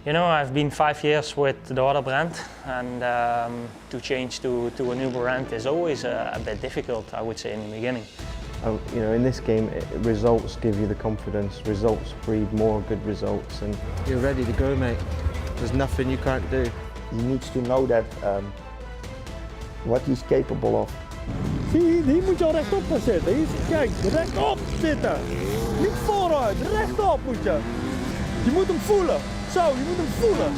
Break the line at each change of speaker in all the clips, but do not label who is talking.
You know, I've been 5 years with the other brand, and to change to a new brand is always a bit difficult, I would say, in the beginning.
You know, in this game, results give you the confidence. Results breed more good results, and you're ready to go, mate. There's nothing you can't do.
He needs to know that what he's capable of.
Zie, die moet je al rechtop gaan zitten. Kijk, rechtop zitten. Niet vooruit, rechtop moet je. Je moet hem voelen. Zo, je moet hem voelen.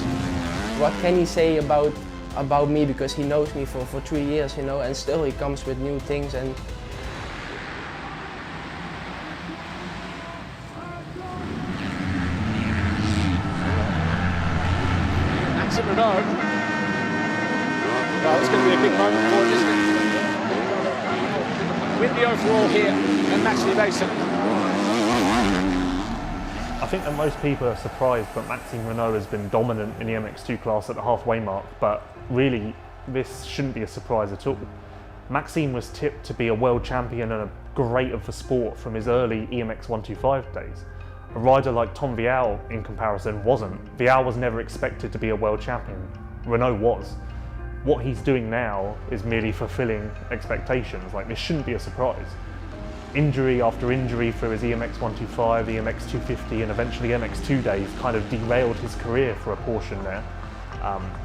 What can he say about me, because he knows me for 3 years, you know, and still he comes with new things. And
Renault. Well, it's going to be a big moment for him, isn't it? Win the overall here and match the Mason.
I think that most people are surprised that Maxime Renault has been dominant in the MX2 class at the halfway mark, but really this shouldn't be a surprise at all. Maxime was tipped to be a world champion and a great of the sport from his early EMX 125 days. A rider like Tom Vial, in comparison, wasn't. Vial was never expected to be a world champion. Renault was. What he's doing now is merely fulfilling expectations. Like, this shouldn't be a surprise. Injury after injury through his EMX 125, EMX 250 and eventually MX2 days kind of derailed his career for a portion there.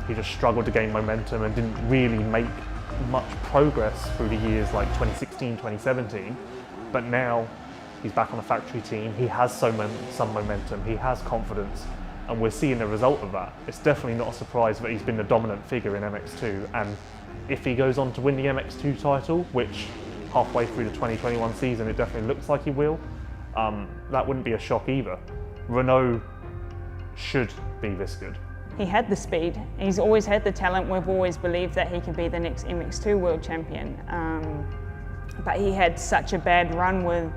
He just struggled to gain momentum and didn't really make much progress through the years like 2016, 2017. But now, he's back on the factory team, he has some momentum, he has confidence, and we're seeing the result of that. It's definitely not a surprise that he's been the dominant figure in MX2, and if he goes on to win the MX2 title, which halfway through the 2021 season it definitely looks like he will, that wouldn't be a shock either. Renault should be this good.
He had the speed, he's always had the talent. We've always believed that he could be the next MX2 world champion. But he had such a bad run with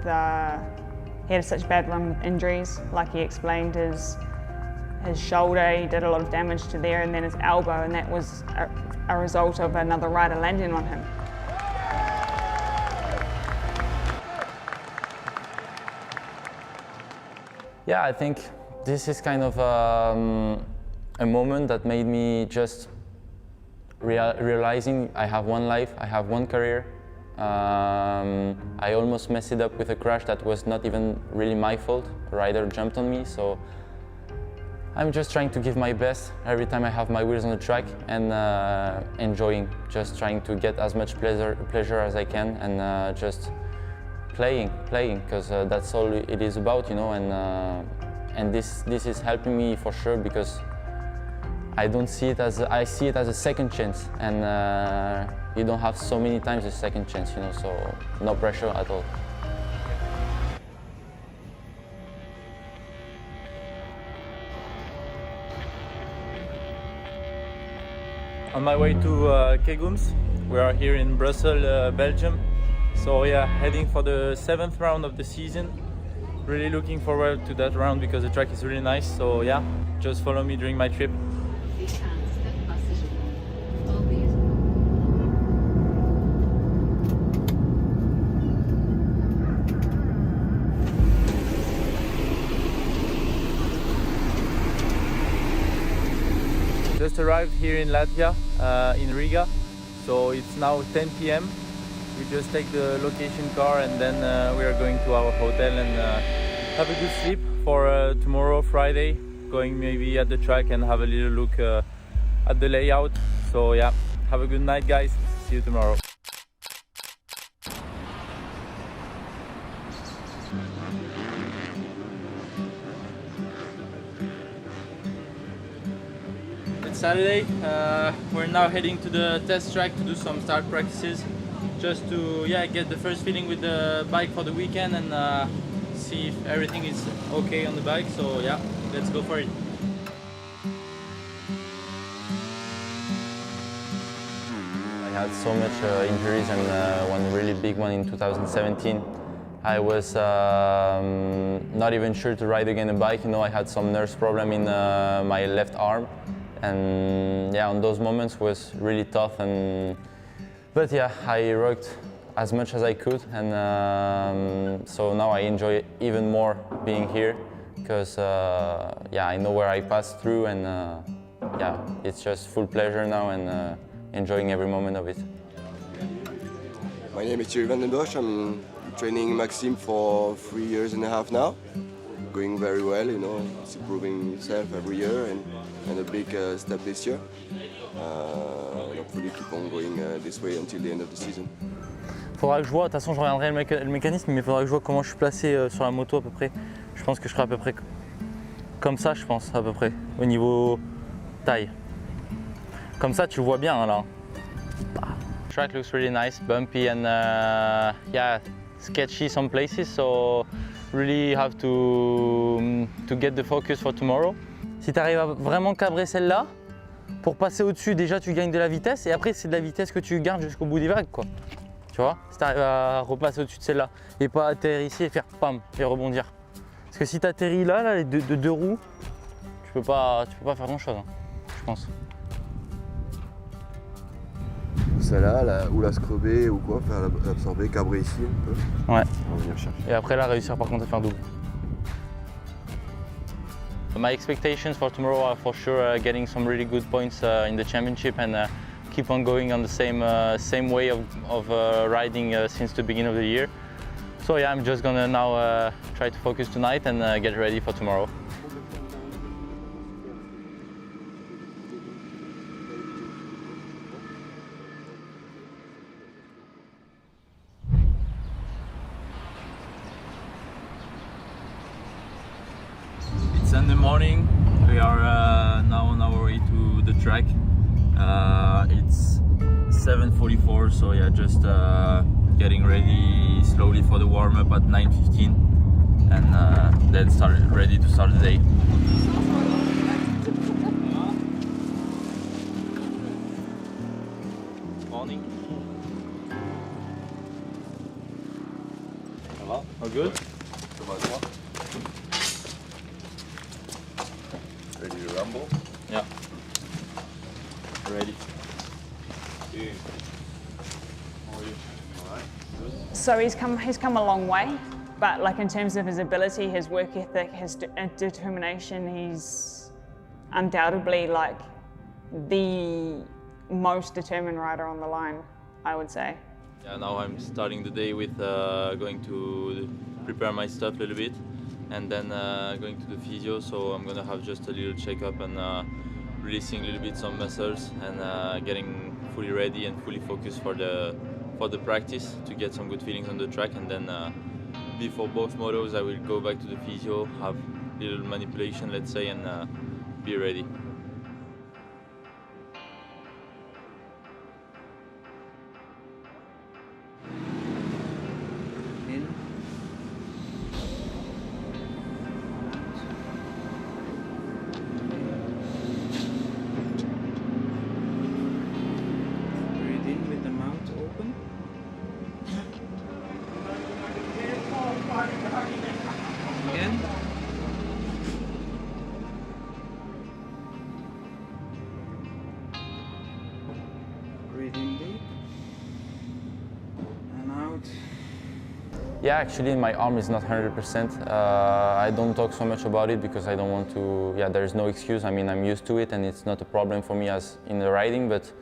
injuries. Like he explained, his shoulder, he did a lot of damage to there, and then his elbow, and that was a result of another rider landing on him.
Yeah, I think this is kind of a moment that made me just realizing I have one life, I have one career. I almost messed it up with a crash that was not even really my fault. A rider jumped on me, so I'm just trying to give my best every time I have my wheels on the track and enjoying, just trying to get as much pleasure as I can and just playing, because that's all it is about, you know. And this is helping me for sure, because I see it as a second chance, and you don't have so many times a second chance, you know, so no pressure at all.
On my way to Kegums. We are here in Brussels, Belgium. So yeah, heading for the 7th round of the season. Really looking forward to that round because the track is really nice. So yeah, just follow me during my trip. Just arrived here in Latvia, in Riga, so it's now 10 p.m. We just take the location car and then we are going to our hotel and have a good sleep for tomorrow, Friday, going maybe at the track and have a little look at the layout. So yeah, have a good night guys, see you tomorrow. Saturday, we're now heading to the test track to do some start practices, just to get the first feeling with the bike for the weekend and see if everything is okay on the bike. So yeah, let's go for it.
I had so much injuries, and one really big one in 2017. I was not even sure to ride again a bike. You know, I had some nerve problem in my left arm. And yeah, on those moments was really tough, but yeah, I worked as much as I could, and so now I enjoy even more being here because yeah, I know where I passed through, and yeah, it's just full pleasure now and enjoying every moment of it.
My name is Thierry van den Bosch. I'm training Maxime for 3.5 years now. Going very well, you know, it's improving itself every year and a big step this year. And hopefully keep on going this way until the end of the season.
Faudra que je vois, de toute façon je regarderai le mécanisme, mais il faudra que je vois comment je suis placé sur la moto à peu près. Je pense que je serai à peu près comme ça, je pense, à peu près, au niveau taille. Comme ça, tu le vois bien là.
Track looks really nice, bumpy and yeah, sketchy some places, so really have to get the focus for tomorrow.
Si tu arrives à vraiment cabrer celle-là, pour passer au-dessus, déjà tu gagnes de la vitesse et après c'est de la vitesse que tu gardes jusqu'au bout des vagues, quoi. Tu vois, si tu arrives à repasser au-dessus de celle-là et pas atterrir ici et faire pam et rebondir. Parce que si tu atterris là, les deux roues, tu peux pas faire grand-chose, hein, je pense.
Celle-là, ou la scrubber ou quoi, faire l'absorber, cabrer ici un peu.
Ouais.
On va venir chercher.
Et après là, réussir par contre à faire double.
My expectations for tomorrow are for sure getting some really good points in the championship and keep on going on the same way of riding since the beginning of the year. So yeah, I'm just gonna now try to focus tonight and get ready for tomorrow.
Sunday morning, we are now on our way to the track. It's 7:44, so yeah, just getting ready slowly for the warm-up at 9:15 and then ready to start the day. Morning. Ça va? All good?
Ready to rumble?
Yeah. Ready. How are you?
Alright, good.
So he's come a long way, but like in terms of his ability, his work ethic, his determination, he's undoubtedly like the most determined rider on the line, I would say.
Yeah, now I'm starting the day with going to prepare my stuff a little bit and then going to the physio, so I'm gonna have just a little checkup and releasing a little bit some muscles and getting fully ready and fully focused for the practice to get some good feelings on the track, and then before both motos I will go back to the physio, have a little manipulation, let's say, and be ready.
Again. Breathe in deep and out.
Yeah, actually my arm is not 100%. I don't talk so much about it because I don't want to, yeah, there's no excuse. I mean, I'm used to it and it's not a problem for me as in the riding, but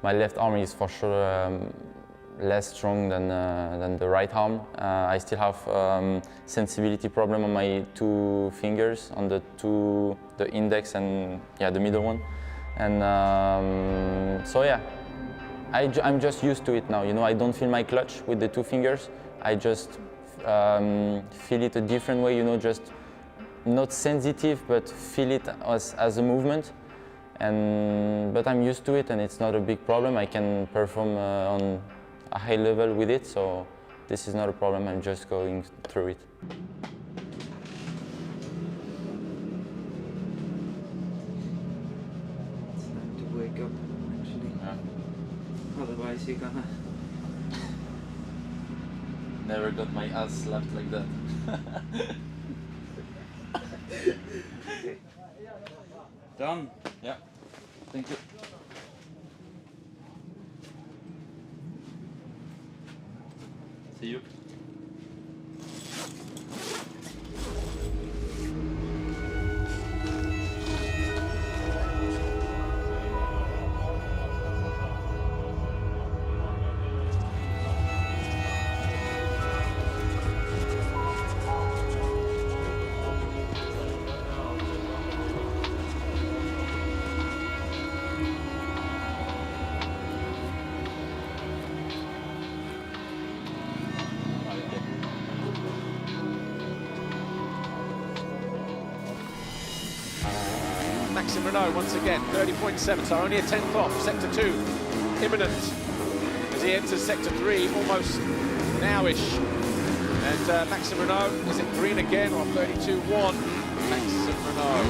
my left arm is for sure less strong than the right arm. I still have sensibility problem on my two fingers, on the index and yeah, the middle one. And so yeah, I'm just used to it now. You know, I don't feel my clutch with the two fingers. I just feel it a different way. You know, just not sensitive, but feel it as a movement. But I'm used to it, and it's not a big problem. I can perform on a high level with it, so this is not a problem. I'm just going through it.
It's time to wake up, actually.
Yeah.
Otherwise, you're gonna.
Never got my ass slapped like that.
Okay. Done.
Yeah. Thank you. See you.
Maxime Renault once again, 30.7, so only a tenth off. Sector 2, imminent as he enters Sector 3, almost now-ish. And Maxime Renault is in green again, or 32.1. Maxime Renault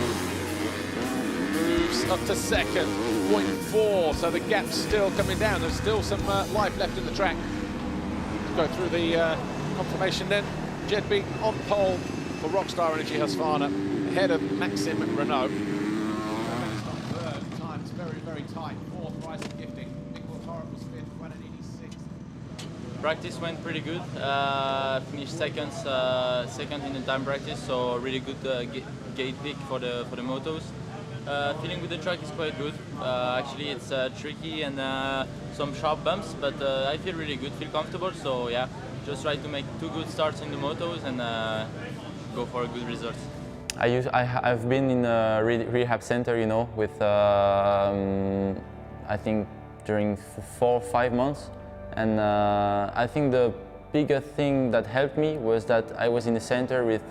moves up to second, 0.4, so the gap's still coming down. There's still some life left in the track. Go through the confirmation then. JBay on pole for Rockstar Energy Husqvarna, ahead of Maxime Renault. Third time, it's very, very tight. Fourth, Rising Gifting. Nicholas Horrocks was fifth, 186.
Practice went pretty good. Finished second in the time practice, so really good gate pick for the motos. Feeling with the track is quite good. Actually, it's tricky and some sharp bumps, but I feel really good, feel comfortable. So yeah, just try to make 2 good starts in the motos and go for a good result. I've been in a rehab center, you know, with I think during 4 or 5 months, and I think the bigger thing that helped me was that I was in the center with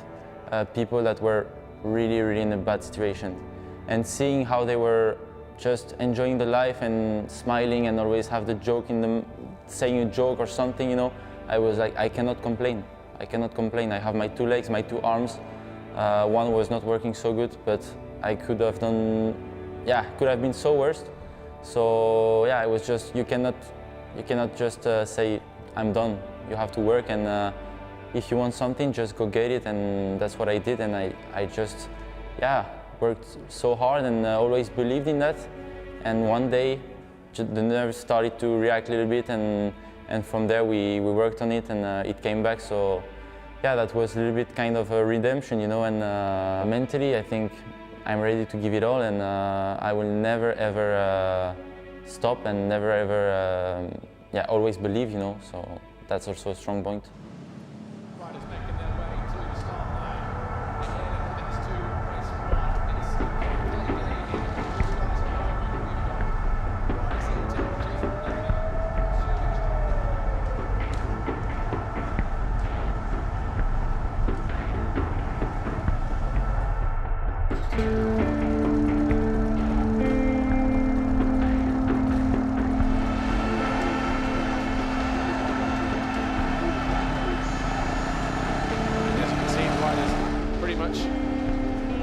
people that were really in a bad situation. And seeing how they were just enjoying the life and smiling and always have the joke in them, saying a joke or something, you know, I was like, I cannot complain. I cannot complain. I have my 2 legs, my 2 arms. One was not working so good, but I could have done, yeah, could have been so worse. So yeah, it was just, you cannot just say, I'm done. You have to work, and if you want something, just go get it. And that's what I did, and I just, yeah, worked so hard and always believed in that. And one day, the nerves started to react a little bit, and from there we worked on it, and it came back. So yeah, that was a little bit kind of a redemption, you know. And mentally, I think I'm ready to give it all, and I will never ever stop, and never ever, yeah, always believe, you know. So that's also a strong point.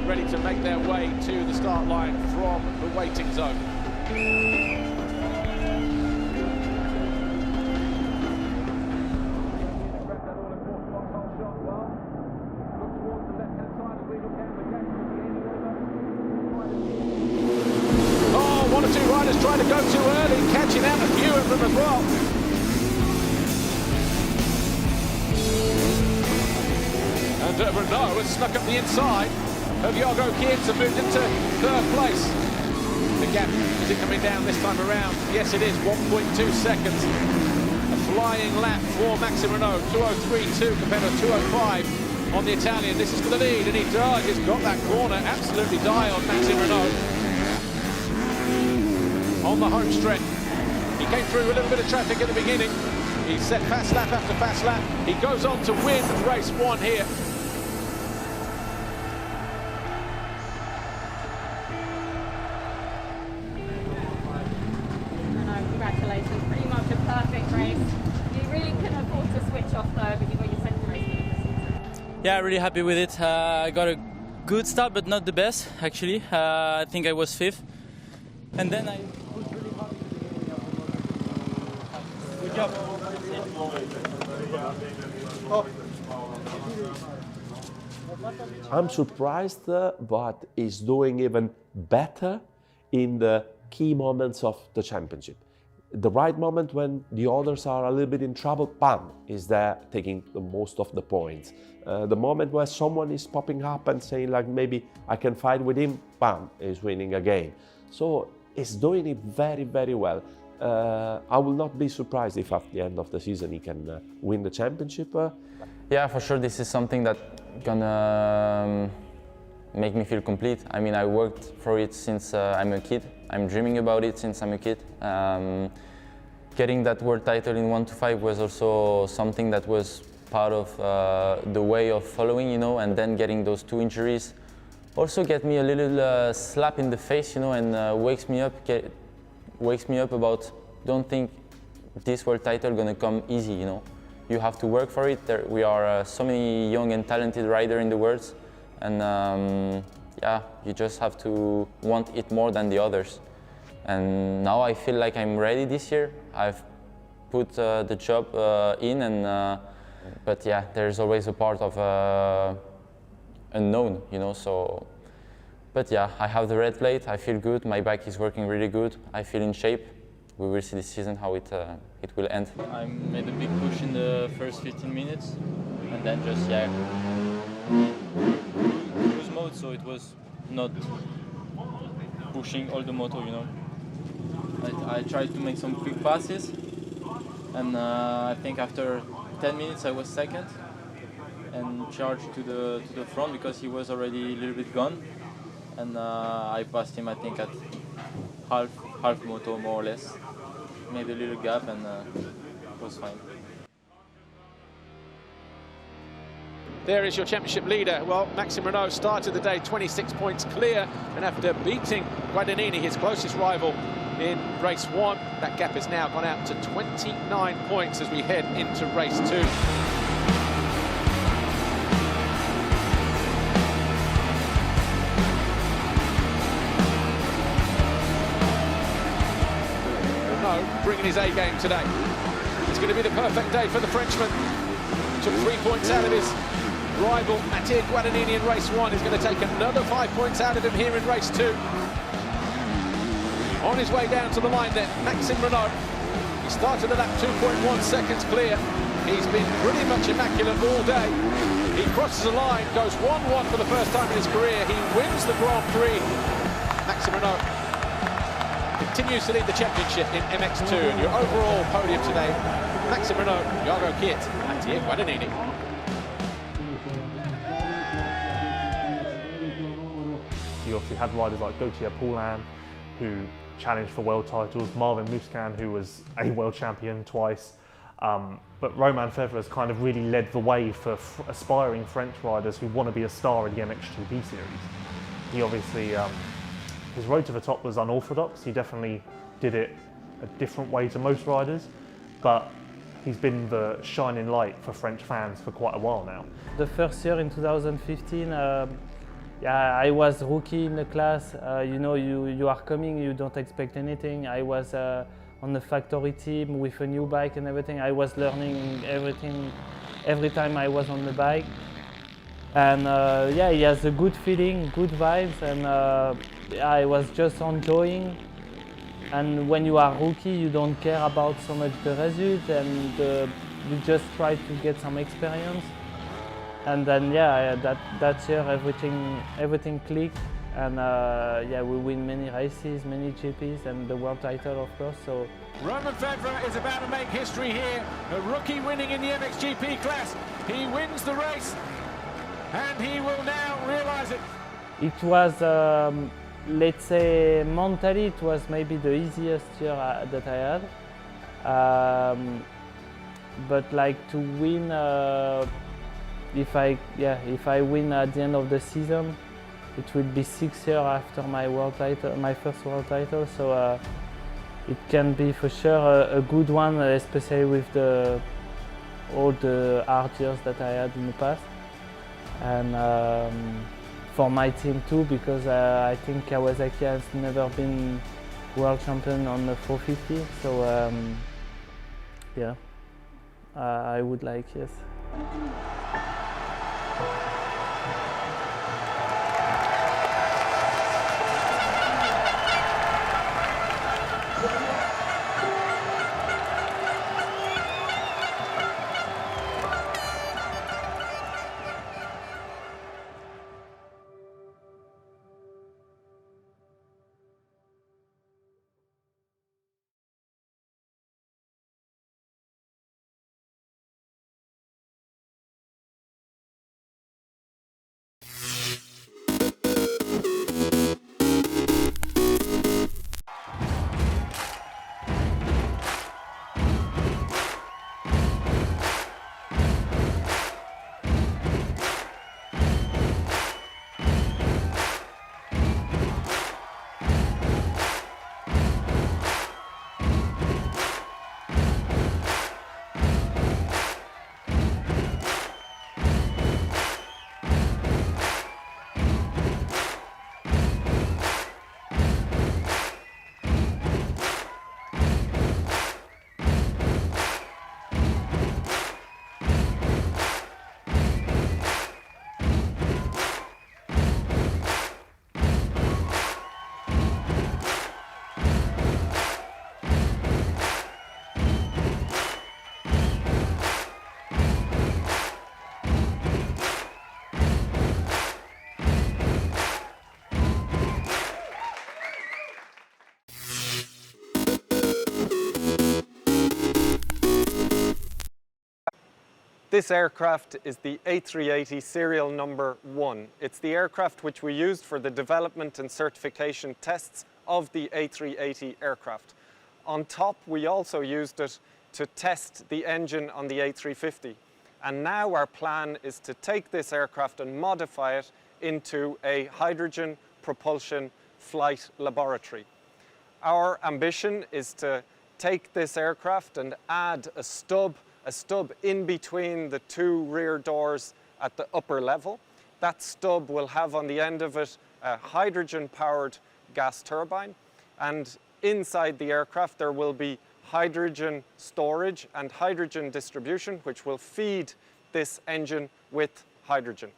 Ready to make their way to the start line from the waiting zone. Oh, 1 or 2 riders trying to go too early, catching out a few of them as well. And Renault has snuck up the inside of Jorgo Kiers and moved into 3rd place. The gap, is it coming down this time around? Yes, it is, 1.2 seconds. A flying lap for Maxime Renault, 2:03.2 compared to 2:05 on the Italian. This is for the lead, and he does. He's got that corner absolutely die on Maxime Renault. On the home stretch. He came through a little bit of traffic at the beginning. He set fast lap after fast lap. He goes on to win race 1 here.
Congratulations, pretty much a perfect race. You really couldn't afford to switch off though, but you got your second race win of the season.
Yeah, really happy with it. I got a good start, but not the best actually. I think I was 5th. And then I pushed really hard. Good job.
I'm surprised, but he's doing even better in the key moments of the championship. The right moment when the others are a little bit in trouble, bam, is there taking the most of the points. The moment where someone is popping up and saying like, maybe I can fight with him, bam, is winning a game. So he's doing it very, very well. I will not be surprised if at the end of the season he can win the championship.
Yeah, for sure, this is something that's gonna make me feel complete. I mean, I worked for it since I'm a kid. I'm dreaming about it since I'm a kid. Getting that world title in 1 to 5 was also something that was part of the way of following, you know, and then getting those 2 injuries also get me a little slap in the face, you know, and wakes me up about, don't think this world title gonna come easy, you know. You have to work for it. We are so many young and talented riders in the world, and yeah, you just have to want it more than the others. And now I feel like I'm ready this year. I've put the job in, and but yeah, there's always a part of unknown, you know. So, but yeah, I have the red plate. I feel good. My bike is working really good. I feel in shape. We will see this season how it will end.
I made a big push in the first 15 minutes, and then just cruise mode. So it was not pushing all the motor, you know. I tried to make some quick passes, and I think after 10 minutes I was second and charged to the front because he was already a little bit gone, and I passed him I think at half motor more or less, made a little gap, and it was fine.
There is your championship leader. Well, Maxime Renaux started the day 26 points clear, and after beating Guadagnini, his closest rival, in race 1, that gap has now gone out to 29 points as we head into race 2. Renaux bringing his A game today. It's going to be the perfect day for the Frenchman. Took 3 points out of his rival Mathieu Guadagnini in race 1. He's going to take another 5 points out of him here in race 2. On his way down to the line then, Maxime Renaux. He started at lap 2.1 seconds clear. He's been pretty much immaculate all day. He crosses the line, goes 1-1 for the first time in his career. He wins the Grand Prix. Maxime Renaux continues to lead the championship in MX2. And your overall podium today, Maxime Renaux, Jago Kiet, Mathieu Guadagnini.
You obviously had riders like Gauthier Paulin, who challenged for world titles, Marvin Musquin, who was a world champion twice. But Romain Febvre's kind of really led the way for aspiring French riders who want to be a star in the MX2B series. He obviously, his road to the top was unorthodox. He definitely did it a different way to most riders, but he's been the shining light for French fans for quite a while now.
The first year in 2015, yeah, I was rookie in the class. You know, you are coming, you don't expect anything. I was on the factory team with a new bike and everything. I was learning everything every time I was on the bike. And yeah, he has a good feeling, good vibes, and I was just enjoying. And when you are rookie, you don't care about so much the result, and you just try to get some experience. And then yeah, that year everything clicked, and yeah, we win many races, many GPs, and the world title, of course. So
Romain Febvre is about to make history here. A rookie winning in the MXGP class. He wins the race, and he will now realise it.
It was, let's say, mentally, it was maybe the easiest year that I had. But like to win. If I win at the end of the season, it will be 6 years after my world title, my first world title. So it can be for sure a good one, especially with all the hard years that I had in the past, and for my team too, because I think Kawasaki has never been world champion on the 450. So yeah, I would like, yes.
This aircraft is the A380 serial number 1. It's the aircraft which we used for the development and certification tests of the A380 aircraft. On top, we also used it to test the engine on the A350. And now our plan is to take this aircraft and modify it into a hydrogen propulsion flight laboratory. Our ambition is to take this aircraft and add a stub in between the two rear doors at the upper level. That stub will have on the end of it a hydrogen-powered gas turbine, and inside the aircraft there will be hydrogen storage and hydrogen distribution, which will feed this engine with hydrogen.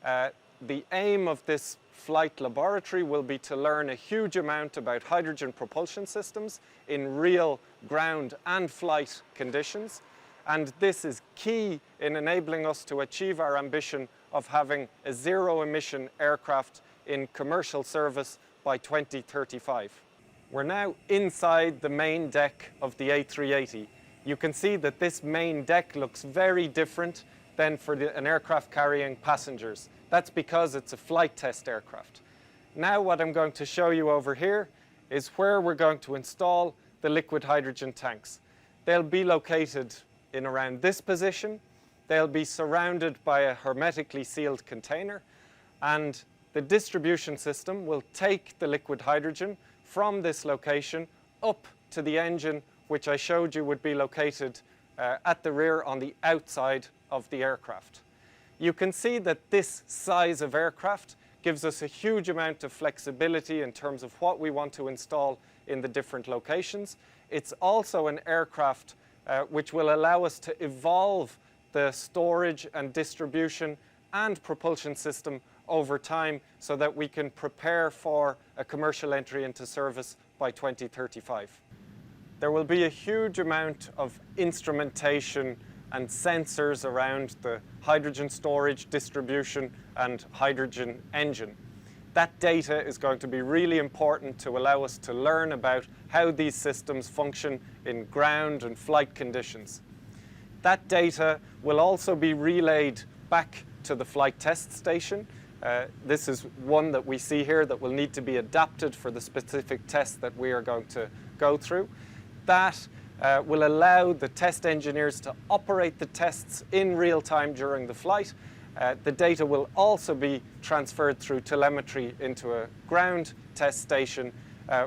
The aim of this flight laboratory will be to learn a huge amount about hydrogen propulsion systems in real ground and flight conditions. And this is key in enabling us to achieve our ambition of having a zero-emission aircraft in commercial service by 2035. We're now inside the main deck of the A380. You can see that this main deck looks very different than for an aircraft carrying passengers. That's because it's a flight test aircraft. Now what I'm going to show you over here is where we're going to install the liquid hydrogen tanks. They'll be located in around this position. They'll be surrounded by a hermetically sealed container, and the distribution system will take the liquid hydrogen from this location up to the engine, which I showed you would be located at the rear on the outside of the aircraft. You can see that this size of aircraft gives us a huge amount of flexibility in terms of what we want to install in the different locations. It's also an aircraft which will allow us to evolve the storage and distribution and propulsion system over time so that we can prepare for a commercial entry into service by 2035. There will be a huge amount of instrumentation and sensors around the hydrogen storage, distribution, and hydrogen engine. That data is going to be really important to allow us to learn about how these systems function in ground and flight conditions. That data will also be relayed back to the flight test station. This is one that we see here that will need to be adapted for the specific test that we are going to go through. That will allow the test engineers to operate the tests in real time during the flight. The data will also be transferred through telemetry into a ground test station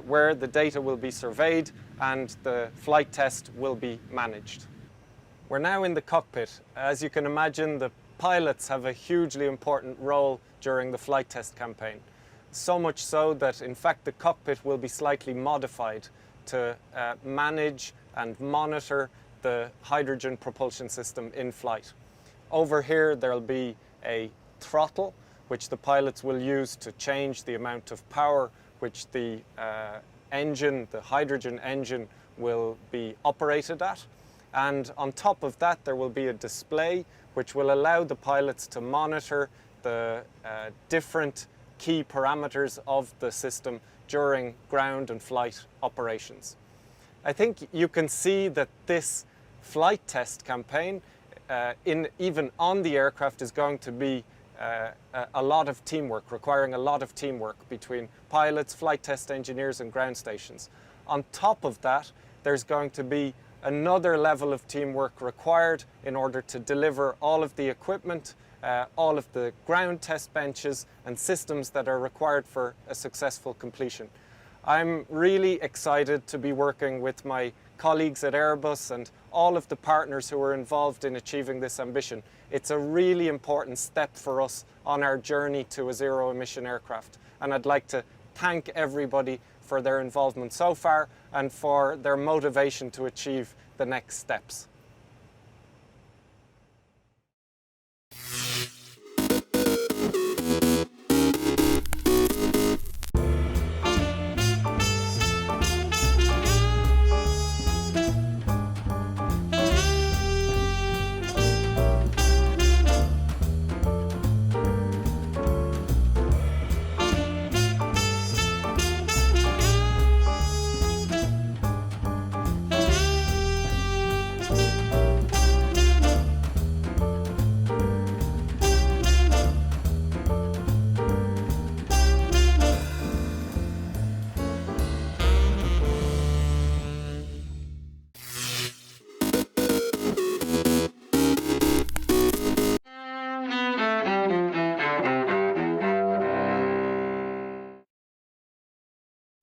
where the data will be surveyed and the flight test will be managed. We're now in the cockpit. As you can imagine, the pilots have a hugely important role during the flight test campaign. So much so that, in fact, the cockpit will be slightly modified to manage and monitor the hydrogen propulsion system in flight. Over here, there'll be a throttle, which the pilots will use to change the amount of power which the engine, the hydrogen engine, will be operated at. And on top of that, there will be a display which will allow the pilots to monitor the different key parameters of the system during ground and flight operations. I think you can see that this flight test campaign, even on the aircraft, is going to be a lot of teamwork, requiring a lot of teamwork between pilots, flight test engineers, and ground stations. On top of that, there's going to be another level of teamwork required in order to deliver all of the equipment, all of the ground test benches and systems that are required for a successful completion. I'm really excited to be working with my colleagues at Airbus and all of the partners who are involved in achieving this ambition. It's a really important step for us on our journey to a zero-emission aircraft. And I'd like to thank everybody for their involvement so far and for their motivation to achieve the next steps.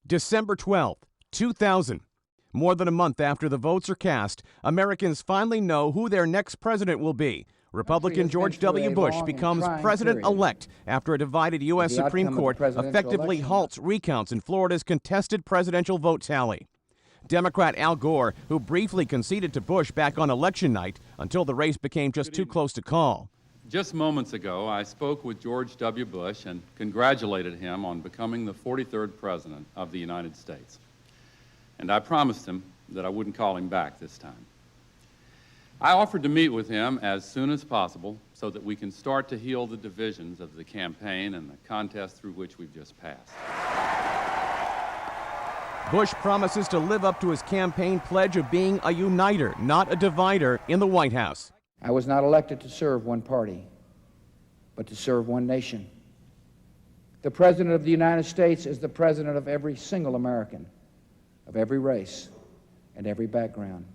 December 12th, 2000. More than a month after the votes are cast, Americans finally know who their next president will be. Republican George W. Bush becomes president-elect after a divided U.S. Supreme Court effectively halts recounts in Florida's contested presidential vote tally. Democrat Al Gore, who briefly conceded to Bush back on election night until the race became just too close to call.
Just moments ago, I spoke with George W. Bush and congratulated him on becoming the 43rd President of the United States. And I promised him that I wouldn't call him back this time. I offered to meet with him as soon as possible so that we can start to heal the divisions of the campaign and the contest through which we've just passed.
Bush promises to live up to his campaign pledge of being a uniter, not a divider, in the White House.
I was not elected to serve one party, but to serve one nation. The President of the United States is the President of every single American, of every race and every background.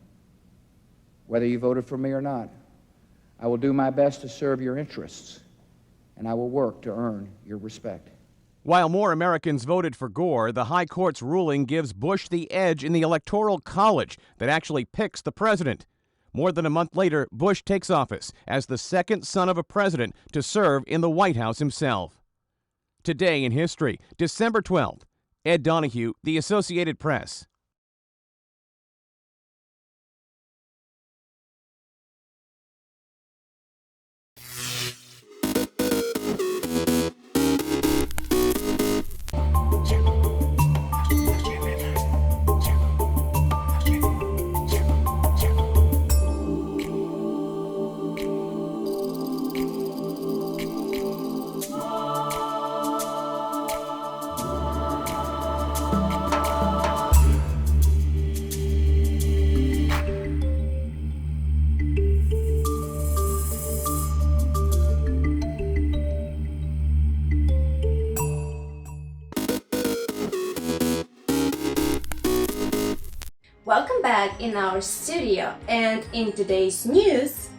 Whether you voted for me or not, I will do my best to serve your interests, and I will work to earn your respect.
While more Americans voted for Gore, the High Court's ruling gives Bush the edge in the Electoral College that actually picks the president. More than a month later, Bush takes office as the second son of a president to serve in the White House himself. Today in history, December 12th. Ed Donahue, The Associated Press.
Welcome back in our studio, and in today's news,